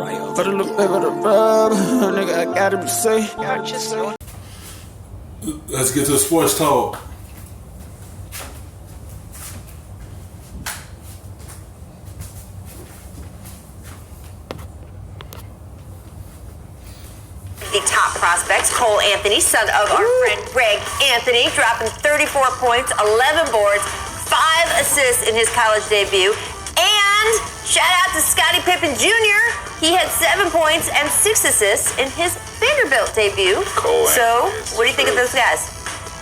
Put a little bit of the rub, nigga, I gotta be safe. Let's get to the sports talk. The top prospects, Cole Anthony, son of our friend Greg Anthony, dropping 34 points, 11 boards, 5 assists in his college debut. And shout out to Scottie Pippen Jr. He had 7 points and 6 assists in his Vanderbilt debut. So, what do you think of those guys?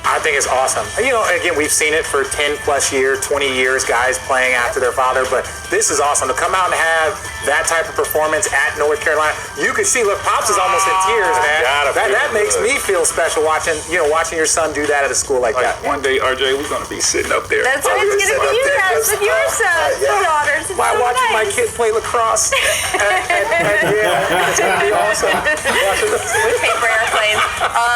I think it's awesome. You know, again, we've seen it for 10 plus years, 20 years, guys playing after their father, but this is awesome. To come out and have that type of performance at North Carolina, you can see, look, Pops is almost in tears, man. That makes me feel special watching your son do that at a school like that. One day, RJ, we're going to be sitting up there. That's what it's going to be, you guys, with your sons and daughters. While watching my kid play lacrosse. and yeah, it's going to be awesome. With paper airplanes.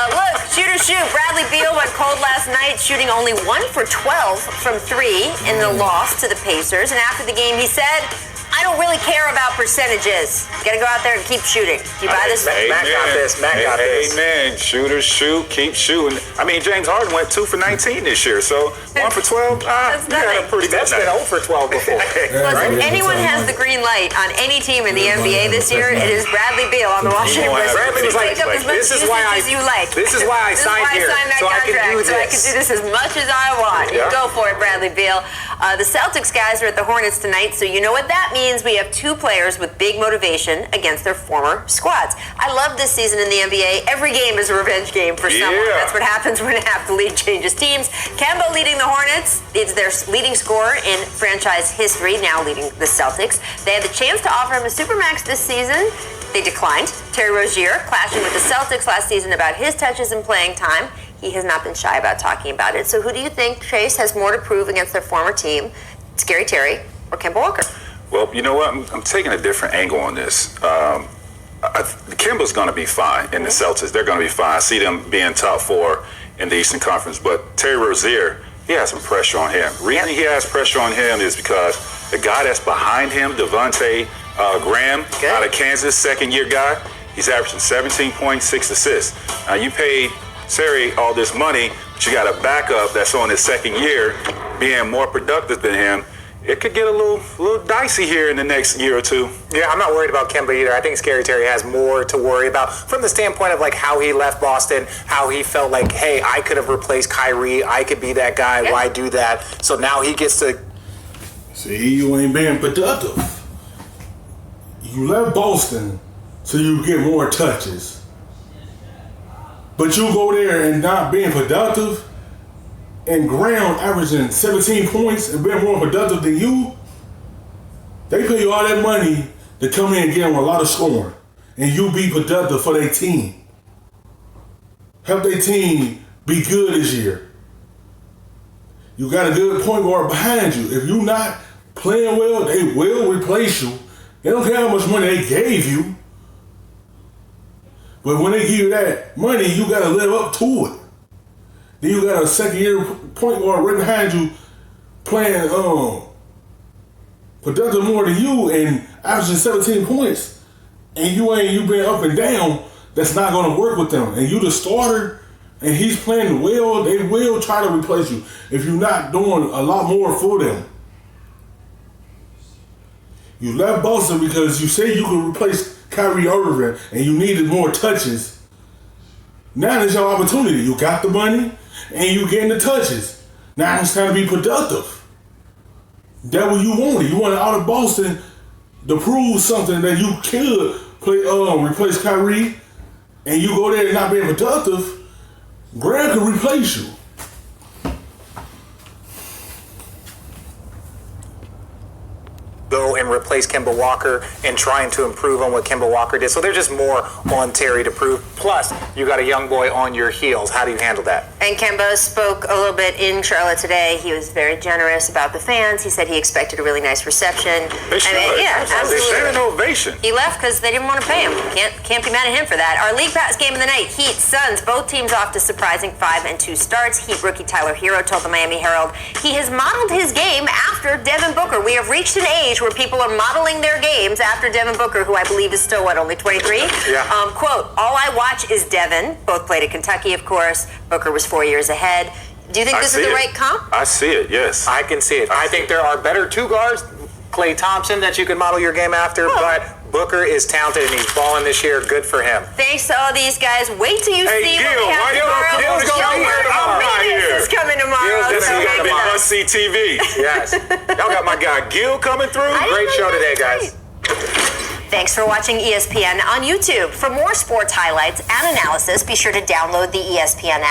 Look, shoot. Bradley Beal went cold last night, shooting only 1 for 12 from 3 in the loss to the Pacers. And after the game, he said, I don't really care about percentages. You gotta go out there and keep shooting. Do you buy this? Matt got this. Amen. Shooters shoot, keep shooting. I mean, James Harden went 2 for 19 this year, so 1 for 12. That's been 0 for 12 before. Listen, if anyone has the green light on any team in the NBA this year, it is Bradley Beal on the Washington Wizards. Bradley was like, this is why I signed here, so I can do this. So I can do this as much as I want. You go for it, Bradley Beal. The Celtics guys are at the Hornets tonight, so you know what that means. We have 2 players with big motivation against their former squads. I love this season in the NBA. Every game is a revenge game for someone. That's what happens when half the league changes teams. Kemba leading the Hornets is their leading scorer in franchise history, now leading the Celtics. They had the chance to offer him a supermax this season. They declined. Terry Rozier clashing with the Celtics last season about his touches and playing time. He has not been shy about talking about it. So who do you think, Chase, has more to prove against their former team, Scary Terry or Kemba Walker? Well, you know what? I'm taking a different angle on this. Kemba's going to be fine in the Celtics. They're going to be fine. I see them being top 4 in the Eastern Conference. But Terry Rozier, he has some pressure on him. The reason he has pressure on him is because the guy that's behind him, Devonte'Graham, out of Kansas, second-year guy, he's averaging 17 points, 6 assists. Now, you paid Terry all this money, but you got a backup that's on his second year being more productive than him. It could get a little dicey here in the next year or 2. Yeah, I'm not worried about Kemba either. I think Scary Terry has more to worry about from the standpoint of like how he left Boston, how he felt like, hey, I could have replaced Kyrie. I could be that guy. Yeah. Why do that? So now he gets to... See, you ain't being productive. You left Boston so you get more touches. But you go there and not being productive, and Graham averaging 17 points and being more productive than you, they pay you all that money to come in and get them a lot of scoring, and you be productive for their team. Help their team be good this year. You got a good point guard behind you. If you're not playing well, they will replace you. They don't care how much money they gave you. But when they give you that money, you got to live up to it. Then you got a second-year point guard right behind you playing productive more than you and averaging 17 points, and you been up and down. That's not going to work with them. And you the starter, and he's playing well. They will try to replace you if you're not doing a lot more for them. You left Boston because you said you could replace Kyrie Irving, and you needed more touches. Now it's your opportunity. You got the money, and you getting the touches. Now it's time to be productive. That's what you wanted. You wanted out of Boston to prove something that you could play, replace Kyrie, and you go there and not being productive. Graham can replace you. Go and replace Kemba Walker and trying to improve on what Kemba Walker did. So there's just more on Terry to prove. Plus, you got a young boy on your heels. How do you handle that? And Kemba spoke a little bit in Charlotte today. He was very generous about the fans. He said he expected a really nice reception. They should. Yeah, absolutely. They should an ovation. He left because they didn't want to pay him. Can't be mad at him for that. Our League Pass game of the night, Heat, Suns, both teams off to surprising 5-2 starts. Heat rookie Tyler Hero told the Miami Herald he has modeled his game after Devin Booker. We have reached an age where people are on modeling their games after Devin Booker, who I believe is still, only 23? Yeah. Quote, all I watch is Devin. Both played at Kentucky, of course. Booker was 4 years ahead. Do you think this is the right comp? I see it, yes. I can see it. I think there are better two guards, Klay Thompson, that you can model your game after, but Booker is talented and he's balling this year. Good for him. Thanks to all these guys. Wait till you see Gil, what we have why you don't come on the show here tomorrow? Gil is coming tomorrow. This is so going to good be stuff. must-see TV. Yes. Y'all got my guy Gil coming through. Great show today, guys. Thanks for watching ESPN on YouTube. For more sports highlights and analysis, be sure to download the ESPN app.